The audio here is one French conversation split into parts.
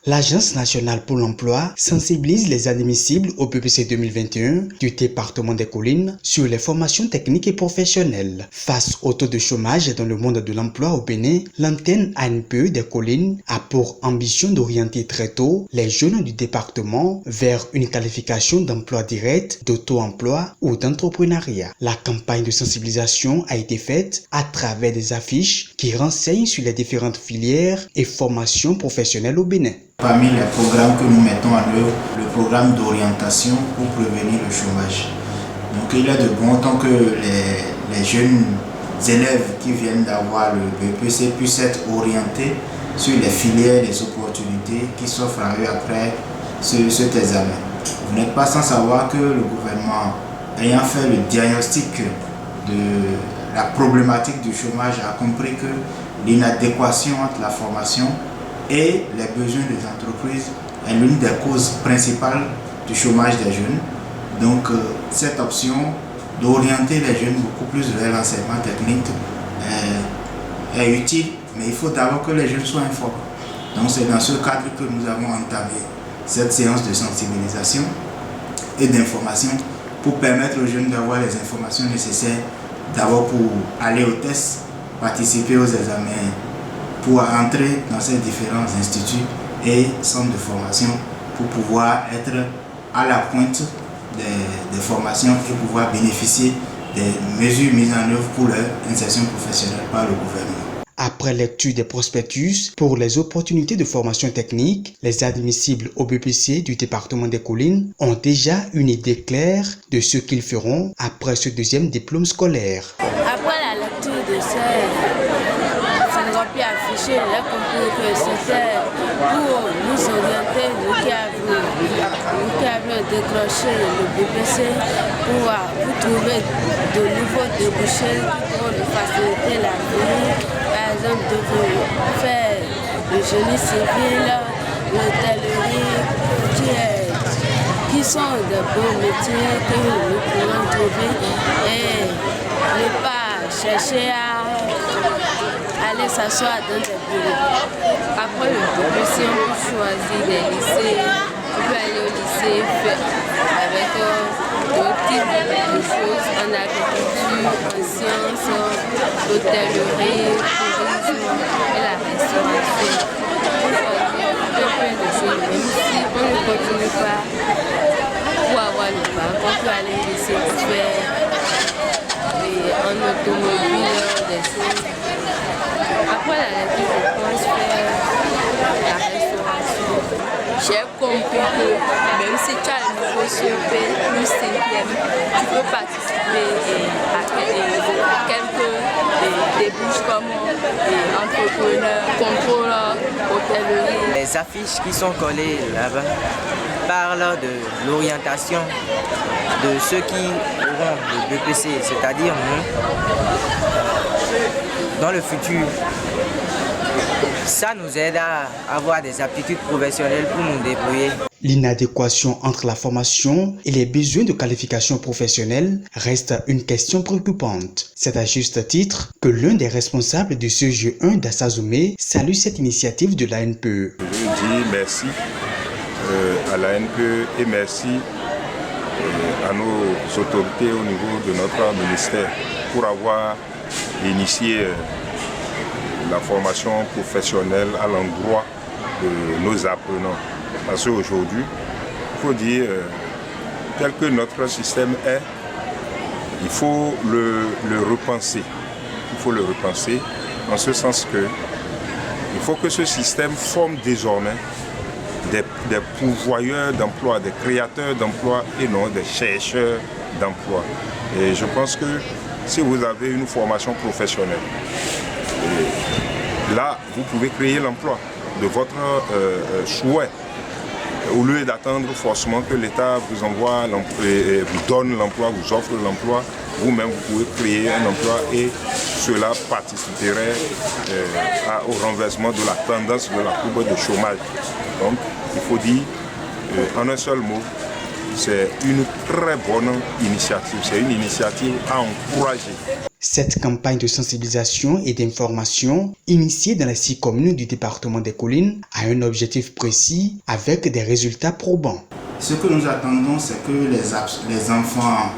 L'Agence nationale pour l'emploi sensibilise les admissibles au PPC 2021 du département des collines sur les formations techniques et professionnelles. Face au taux de chômage dans le monde de l'emploi au Bénin, l'antenne ANPE des collines a pour ambition d'orienter très tôt les jeunes du département vers une qualification d'emploi direct, d'auto-emploi ou d'entrepreneuriat. La campagne de sensibilisation a été faite à travers des affiches qui renseignent sur les différentes filières et formations professionnelles au Bénin. Parmi les programmes que nous mettons en œuvre, le programme d'orientation pour prévenir le chômage. Donc il est de bon temps que les jeunes élèves qui viennent d'avoir le BEPC puissent être orientés sur les filières, les opportunités qui s'offrent à eux après cet examen. Vous n'êtes pas sans savoir que le gouvernement, ayant fait le diagnostic de la problématique du chômage, a compris que l'inadéquation entre la formation et les besoins des entreprises est l'une des causes principales du chômage des jeunes. Donc cette option d'orienter les jeunes beaucoup plus vers l'enseignement technique est utile, mais il faut d'abord que les jeunes soient informés. Donc c'est dans ce cadre que nous avons entamé cette séance de sensibilisation et d'information pour permettre aux jeunes d'avoir les informations nécessaires d'abord pour aller aux tests, participer aux examens, pour entrer dans ces différents instituts et centres de formation pour pouvoir être à la pointe des formations et pouvoir bénéficier des mesures mises en œuvre pour leur insertion professionnelle par le gouvernement. Après lecture des prospectus pour les opportunités de formation technique, les admissibles au BEPC du département des collines ont déjà une idée claire de ce qu'ils feront après ce deuxième diplôme scolaire. Après la lecture de puis affiché, il a compris que c'était pour nous orienter, nous qui avions décroché le BPC, pour trouver de nouveaux débouchés pour nous faciliter la vie. Par exemple, de faire le génie civil, l'hôtellerie, qui sont de beaux métiers que nous pouvons trouver et ne pas chercher à aller s'asseoir dans des bureaux. Après le BPC, on peut choisir des lycées. On peut aller au lycée avec d'autres types de choses en agriculture, en sciences, l'hôtellerie, le tourisme et la restauration. On peut choisir plein de choses. Même si on ne continue pas pour avoir le bac, on peut aller au lycée faire en automobile des choses. Après la lecture, je pense faire la restauration. J'ai compris que même si tu as le niveau CEP plus 5e, tu peux participer à quelques débouches comme entrepreneur, contrôleur, hôtellerie. Les affiches qui sont collées là-bas parlent de l'orientation de ceux qui auront le BPC, c'est-à-dire nous, dans le futur. Ça nous aide à avoir des aptitudes professionnelles pour nous débrouiller. L'inadéquation entre la formation et les besoins de qualification professionnelle reste une question préoccupante. C'est à juste titre que l'un des responsables du CG1 d'Assazoumé salue cette initiative de l'ANPE. Je dis merci à l'ANPE et merci à nos autorités au niveau de notre ministère pour avoir initié la formation professionnelle à l'endroit de nos apprenants. Parce qu'aujourd'hui, il faut dire, tel que notre système est, il faut le repenser. Il faut le repenser en ce sens que il faut que ce système forme désormais des pourvoyeurs d'emploi, des créateurs d'emploi et non des chercheurs d'emploi. Et je pense que si vous avez une formation professionnelle, là, vous pouvez créer l'emploi de votre souhait. Au lieu d'attendre forcément que l'État vous envoie, vous donne l'emploi, vous offre l'emploi, vous-même vous pouvez créer un emploi et cela participerait au renversement de la tendance de la courbe de chômage. Donc, il faut dire en un seul mot c'est une très bonne initiative. C'est une initiative à encourager. Cette campagne de sensibilisation et d'information, initiée dans les 6 communes du département des Collines, a un objectif précis avec des résultats probants. Ce que nous attendons, c'est que les enfants,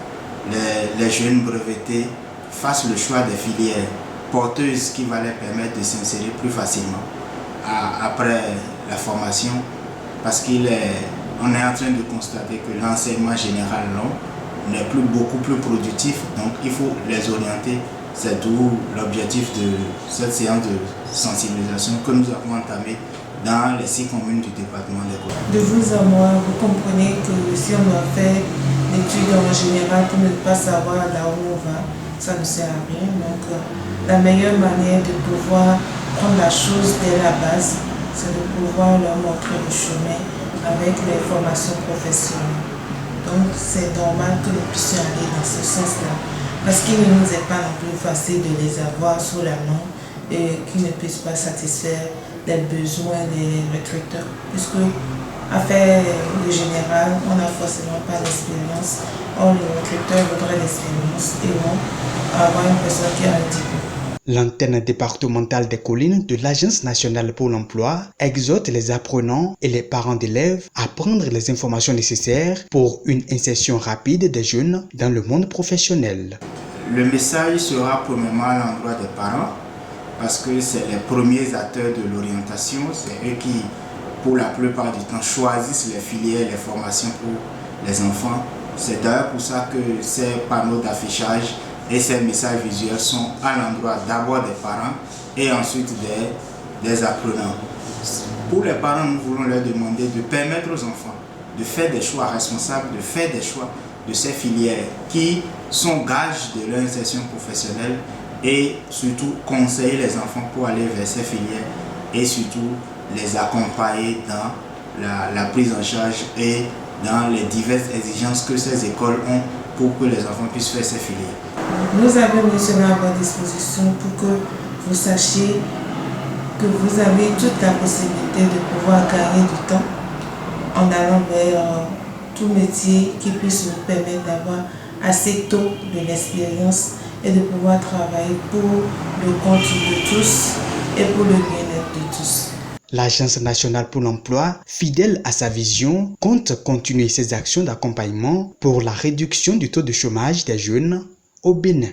les jeunes brevetés fassent le choix des filières porteuses qui va les permettre de s'insérer plus facilement après la formation, parce qu'on est en train de constater que l'enseignement général n'est plus beaucoup plus productif, donc il faut les orienter. C'est d'où l'objectif de cette séance de sensibilisation que nous avons entamée dans les 6 communes du département des Collines. De vous à moi, vous comprenez que si on doit faire l'étude en général pour ne pas savoir là où on va, ça ne sert à rien. Donc la meilleure manière de pouvoir prendre la chose dès la base, c'est de pouvoir leur montrer le chemin avec les formations professionnelles. Donc c'est normal que nous puissions aller dans ce sens-là, parce qu'il ne nous est pas non plus facile de les avoir sous la main et qu'ils ne puissent pas satisfaire les besoins des recruteurs, puisque à faire le général, on n'a forcément pas d'expérience. Or, les recruteurs voudraient l'expérience et vont avoir une personne qui a un diplôme. L'antenne départementale des Collines de l'Agence nationale pour l'emploi exhorte les apprenants et les parents d'élèves à prendre les informations nécessaires pour une insertion rapide des jeunes dans le monde professionnel. Le message sera premièrement à l'endroit des parents, parce que c'est les premiers acteurs de l'orientation, c'est eux qui, pour la plupart du temps, choisissent les filières, les formations pour les enfants. C'est d'ailleurs pour ça que ces panneaux d'affichage et ces messages visuels sont à l'endroit d'abord des parents et ensuite des apprenants. Pour les parents, nous voulons leur demander de permettre aux enfants de faire des choix responsables, de faire des choix de ces filières qui sont gages de leur insertion professionnelle, et surtout conseiller les enfants pour aller vers ces filières et surtout les accompagner dans la prise en charge et dans les diverses exigences que ces écoles ont pour que les enfants puissent faire ces filières. Nous avons mis cela à votre disposition pour que vous sachiez que vous avez toute la possibilité de pouvoir gagner du temps en allant vers tout métier qui puisse vous permettre d'avoir assez tôt de l'expérience et de pouvoir travailler pour le compte de tous et pour le bien-être de tous. L'Agence nationale pour l'emploi, fidèle à sa vision, compte continuer ses actions d'accompagnement pour la réduction du taux de chômage des jeunes au Bénin.